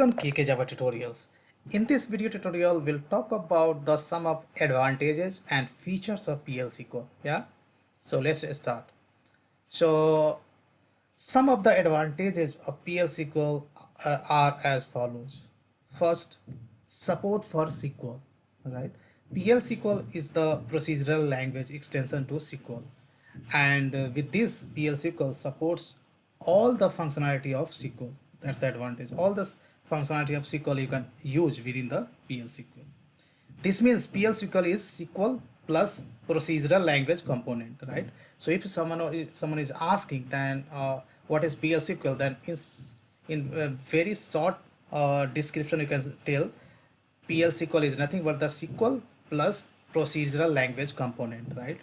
Welcome KK Java Tutorials. In this video tutorial, we'll talk about the some of advantages and features of PL SQL. Yeah. So let's start. So some of the advantages of PL SQL are as follows. First, support for SQL. Right. PL SQL is the procedural language extension to SQL, and with this PL SQL supports all the functionality of SQL. That's the advantage. All this functionality of SQL you can use within the PL SQL. This means PL SQL is SQL plus procedural language component, right? So if someone is asking, then what is PL SQL? Then is in a very short description you can tell PL SQL is nothing but the SQL plus procedural language component, right?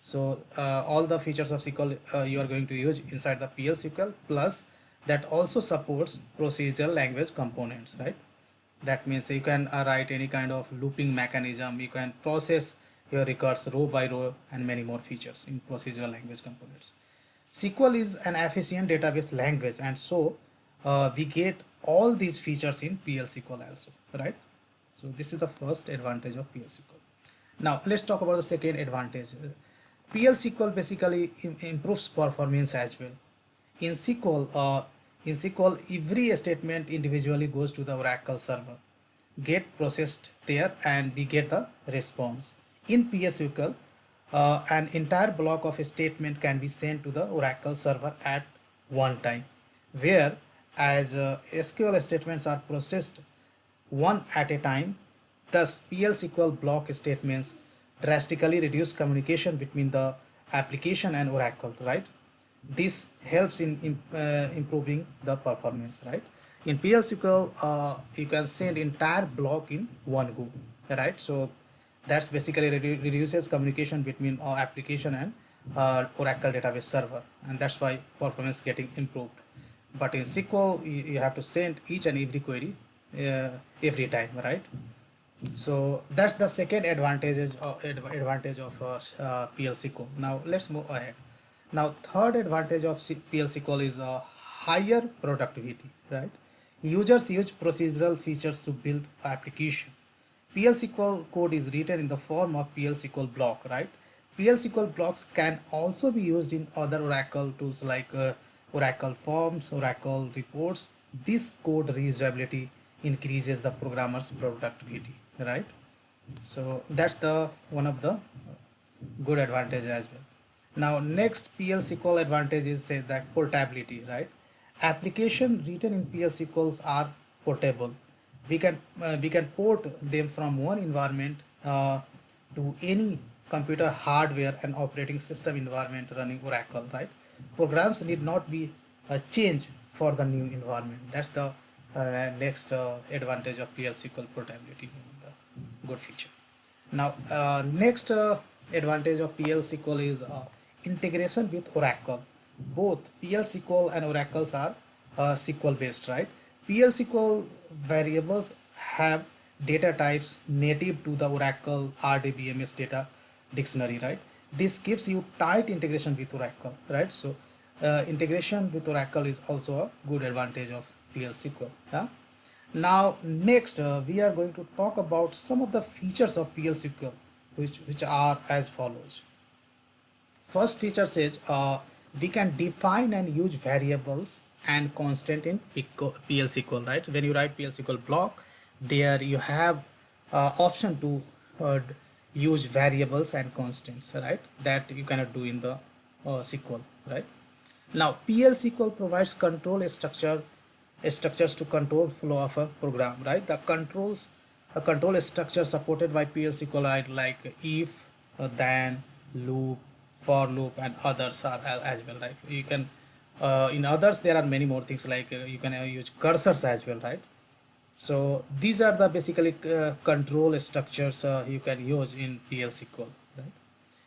So all the features of SQL you are going to use inside the PL SQL, plus that also supports procedural language components, right? That means you can write any kind of looping mechanism, you can process your records row by row, and many more features in procedural language components. SQL is an efficient database language, and so we get all these features in PL SQL also, right? So this is the first advantage of PL SQL. Now let's talk about the second advantage. PL SQL basically improves performance as well. In SQL, every statement individually goes to the Oracle server, get processed there, and we get the response. In PSQL, an entire block of a statement can be sent to the Oracle server at one time, where as SQL statements are processed one at a time. Thus, PL SQL block statements drastically reduce communication between the application and Oracle, right? This helps in improving the performance, right? In PL SQL, you can send entire block in one go, right? So that's basically reduces communication between application and Oracle database server, and that's why performance getting improved. But in SQL, you have to send each and every query every time, right? So that's the second advantage of PL SQL. Now let's move ahead. Now third advantage of PL SQL is higher productivity, right? Users use procedural features to build application. PL SQL code is written in the form of PL SQL block, right? PL SQL blocks can also be used in other Oracle tools like Oracle Forms, Oracle Reports. This code reusability increases the programmer's productivity, right? So that's the one of the good advantage as well. Now next PL SQL advantage is says that portability, right? Application written in PL SQLs are portable. We can port them from one environment to any computer hardware and operating system environment running Oracle, right? Programs need not be changed for the new environment. That's the next advantage of PL SQL portability, the good feature. Now next advantage of PL SQL is integration with Oracle. Both PL SQL and Oracles are SQL based, right? PL SQL variables have data types native to the Oracle RDBMS data dictionary, right? This gives you tight integration with Oracle, right? So integration with Oracle is also a good advantage of PL SQL. Yeah? Now next we are going to talk about some of the features of PL SQL, which are as follows. First feature says we can define and use variables and constant in PL SQL, right? When you write PL SQL block, there you have option to use variables and constants, right? That you cannot do in the SQL, right? Now PL SQL provides structures to control flow of a program, right? The controls a control structure supported by PL SQL are like if, then, loop, for loop, and others are as well, right? You can in others there are many more things like you can use cursors as well, right? So these are the basically control structures you can use in PL SQL, right?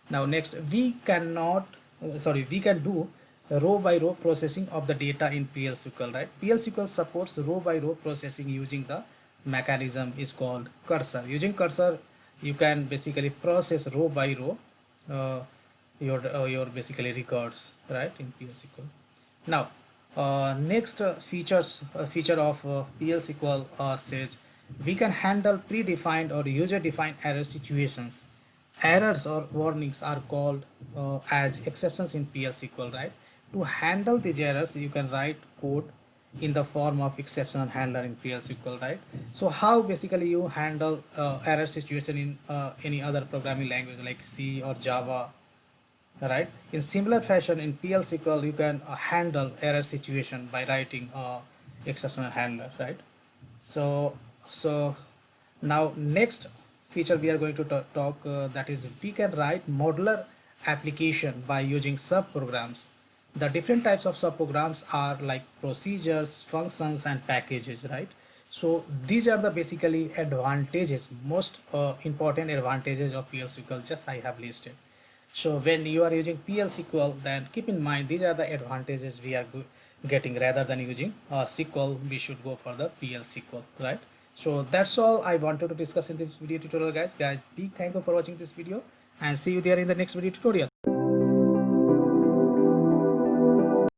Now next we can do row by row processing of the data in PL SQL, right? PL SQL supports row by row processing using the mechanism is called cursor. Using cursor you can basically process row by row your basically records, right, in PL SQL. Now Next feature of PL SQL says we can handle predefined or user-defined error situations. Errors or warnings are called as exceptions in PL SQL, right? To handle these errors, you can write code in the form of exception handler in PL SQL, right? So how basically you handle error situation in any other programming language like C or Java, right? In similar fashion, in PL SQL, you can handle error situation by writing exceptional handler, right? So, so now next feature we are going to talk that is we can write modular application by using subprograms. The different types of subprograms are like procedures, functions, and packages, right? So these are the basically advantages, most important advantages of PL SQL, just I have listed. So when you are using PL SQL, then keep in mind these are the advantages we are getting. Rather than using SQL, we should go for the PL SQL, right? So that's all I wanted to discuss in this video tutorial, guys. Big thank you for watching this video and see you there in the next video tutorial.